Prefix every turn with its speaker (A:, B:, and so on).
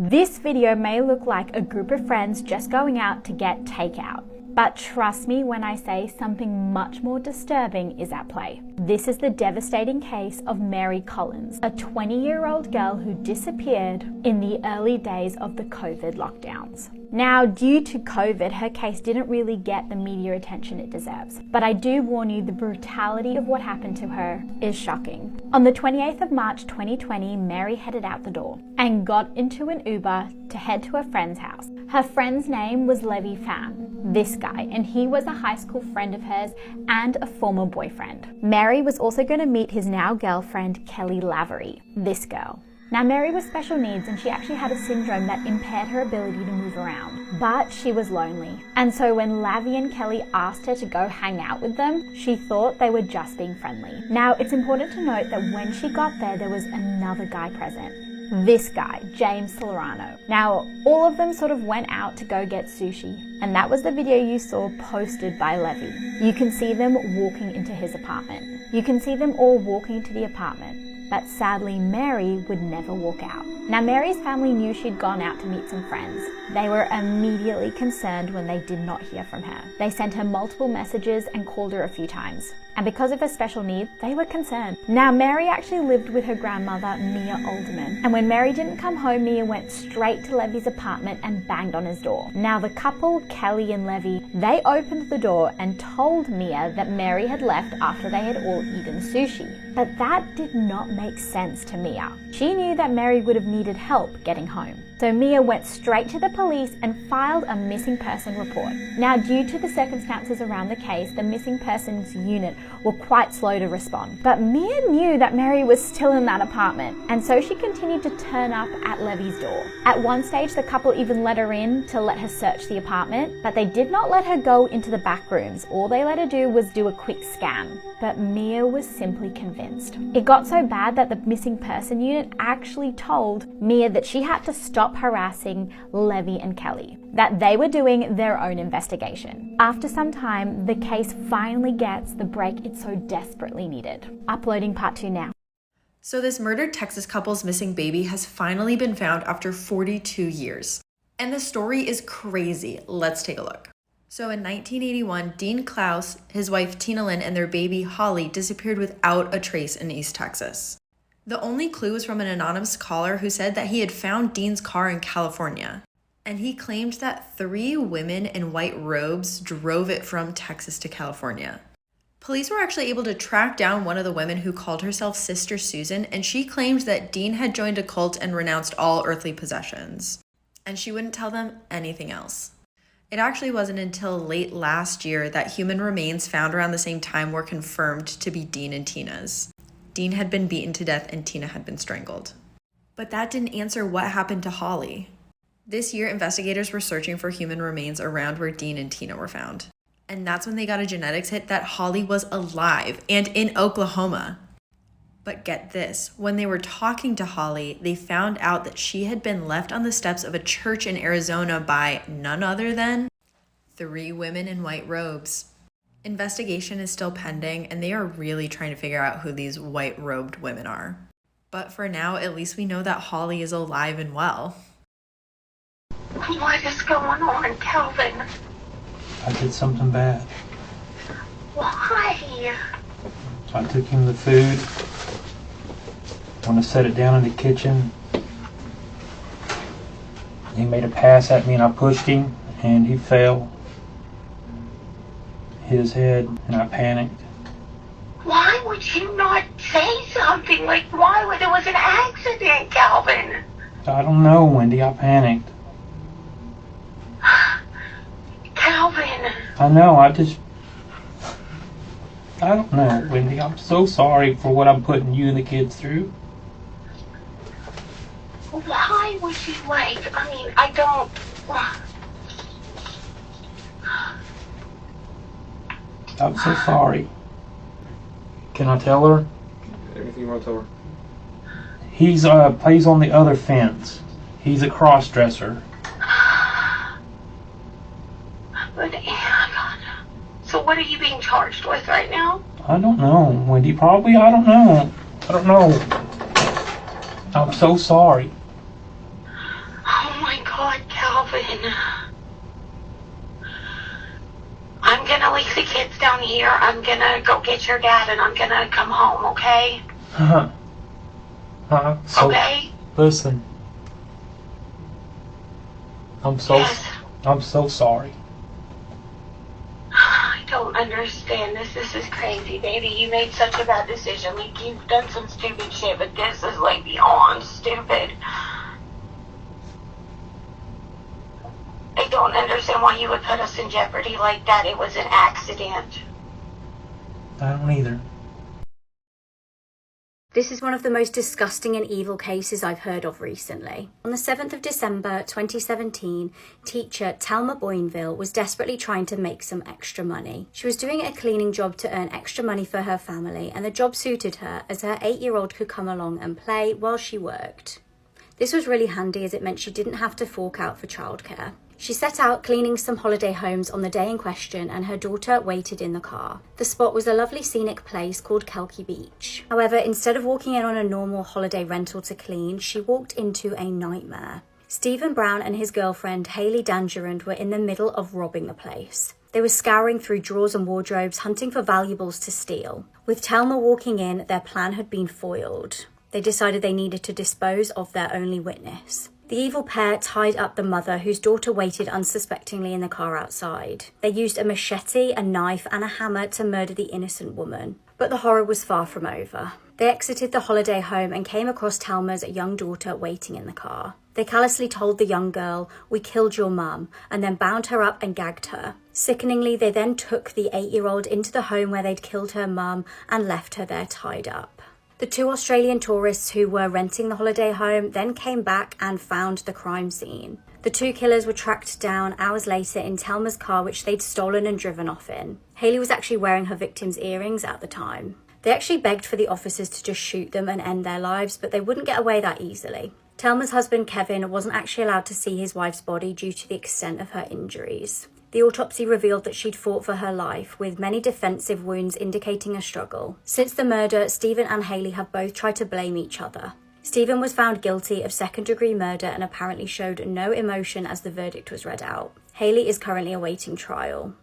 A: This video may look like a group of friends just going out to get takeout. But trust me when I say something much more disturbing is at play. This is the devastating case of Mary Collins, a 20-year-old girl who disappeared in the early days of the COVID lockdowns. Now, due to COVID, her case didn't really get the media attention it deserves. But I do warn you, the brutality of what happened to her is shocking. On the 28th of March 2020, Mary headed out the door and got into an Uber to head to a friend's house. Her friend's name was Levi Pham, this guy, and he was a high school friend of hers and a former boyfriend. Mary was also going to meet his now girlfriend, Kelly Lavery, this girl. Now, Mary was special needs and she actually had a syndrome that impaired her ability to move around, but she was lonely. And so when Lavi and Kelly asked her to go hang out with them, she thought they were just being friendly. Now, it's important to note that when she got there was another guy present. This guy, James Solano. Now, all of them sort of went out to go get sushi, and that was the video you saw posted by Levi. You can see them walking into his apartment. You can see them all walking into the apartment, but sadly, Mary would never walk out. Now, Mary's family knew she'd gone out to meet some friends. They were immediately concerned when they did not hear from her. They sent her multiple messages and called her a few times. And because of her special needs, they were concerned. Now, Mary actually lived with her grandmother, Mia Alderman. And when Mary didn't come home, Mia went straight to Levi's apartment and banged on his door. Now, the couple, Kelly and Levi, they opened the door and told Mia that Mary had left after they had all eaten sushi. But that did not make sense to Mia. She knew that Mary would have needed help getting home. So Mia went straight to the police and filed a missing person report. Now, due to the circumstances around the case, the missing persons unit were quite slow to respond. But Mia knew that Mary was still in that apartment, and so she continued to turn up at Levi's door. At one stage, the couple even let her in to let her search the apartment, but they did not let her go into the back rooms. All they let her do was do a quick scan. But Mia was simply convinced. It got so bad that the missing person unit actually told Mia that she had to stop harassing Levi and Kelly, that they were doing their own investigation. After some time, the case finally gets the break it so desperately needed. Uploading part 2 now.
B: So this murdered Texas couple's missing baby has finally been found after 42 years. And the story is crazy. Let's take a look. So in 1981, Dean Klaus, his wife Tina Lynn, and their baby Holly disappeared without a trace in East Texas. The only clue was from an anonymous caller who said that he had found Dean's car in California. And he claimed that 3 women in white robes drove it from Texas to California. Police were actually able to track down one of the women who called herself Sister Susan, and she claimed that Dean had joined a cult and renounced all earthly possessions. And she wouldn't tell them anything else. It actually wasn't until late last year that human remains found around the same time were confirmed to be Dean and Tina's. Dean had been beaten to death and Tina had been strangled. But that didn't answer what happened to Holly. This year, investigators were searching for human remains around where Dean and Tina were found. And that's when they got a genetics hit that Holly was alive and in Oklahoma. But get this, when they were talking to Holly, they found out that she had been left on the steps of a church in Arizona by none other than 3 women in white robes. Investigation is still pending, and they are really trying to figure out who these white-robed women are. But for now, at least we know that Holly is alive and well.
C: What is going on, Calvin?
D: I did something bad.
C: Why?
D: I took him the food. When I set it down in the kitchen, he made a pass at me and I pushed him and he fell. Hit his head and I panicked.
C: Why would you not say something? Like, why would it was an accident, Calvin?
D: I don't know, Wendy. I panicked.
C: Calvin.
D: I know. I don't know, Wendy. I'm so sorry for what I'm putting you and the kids through.
C: Why would you, like, I mean, I don't...
D: I'm so sorry. Can I tell her?
E: Anything you want to tell her?
D: He's plays on the other fence. He's a cross-dresser.
C: But, so what are you being charged with right now?
D: I don't know, Wendy. Probably, I don't know. I'm so sorry.
C: Calvin. I'm gonna leave the kids down here. I'm gonna go get your dad and I'm gonna come home, okay? Okay?
D: Listen.
C: Yes.
D: I'm so sorry.
C: I don't understand this. This is crazy, baby. You made such a bad decision. Like, you've done some stupid shit, but this is, like, beyond stupid. I don't understand why you would put us in jeopardy like that. It was an accident.
D: I don't either.
A: This is one of the most disgusting and evil cases I've heard of recently. On the 7th of December 2017, teacher Thelma Boinville was desperately trying to make some extra money. She was doing a cleaning job to earn extra money for her family, and the job suited her as her 8-year-old could come along and play while she worked. This was really handy as it meant she didn't have to fork out for childcare. She set out cleaning some holiday homes on the day in question and her daughter waited in the car. The spot was a lovely scenic place called Kelky Beach. However, instead of walking in on a normal holiday rental to clean, she walked into a nightmare. Stephen Brown and his girlfriend Hayley Dangerand were in the middle of robbing the place. They were scouring through drawers and wardrobes, hunting for valuables to steal. With Thelma walking in, their plan had been foiled. They decided they needed to dispose of their only witness. The evil pair tied up the mother, whose daughter waited unsuspectingly in the car outside. They used a machete, a knife, and a hammer to murder the innocent woman. But the horror was far from over. They exited the holiday home and came across Thelma's young daughter waiting in the car. They callously told the young girl, "We killed your mum," and then bound her up and gagged her. Sickeningly, they then took the 8-year-old into the home where they'd killed her mum and left her there tied up. The 2 Australian tourists who were renting the holiday home then came back and found the crime scene. The 2 killers were tracked down hours later in Thelma's car, which they'd stolen and driven off in. Hayley was actually wearing her victim's earrings at the time. They actually begged for the officers to just shoot them and end their lives, but they wouldn't get away that easily. Thelma's husband Kevin wasn't actually allowed to see his wife's body due to the extent of her injuries. The autopsy revealed that she'd fought for her life, with many defensive wounds indicating a struggle. Since the murder, Stephen and Hayley have both tried to blame each other. Stephen was found guilty of second-degree murder and apparently showed no emotion as the verdict was read out. Hayley is currently awaiting trial.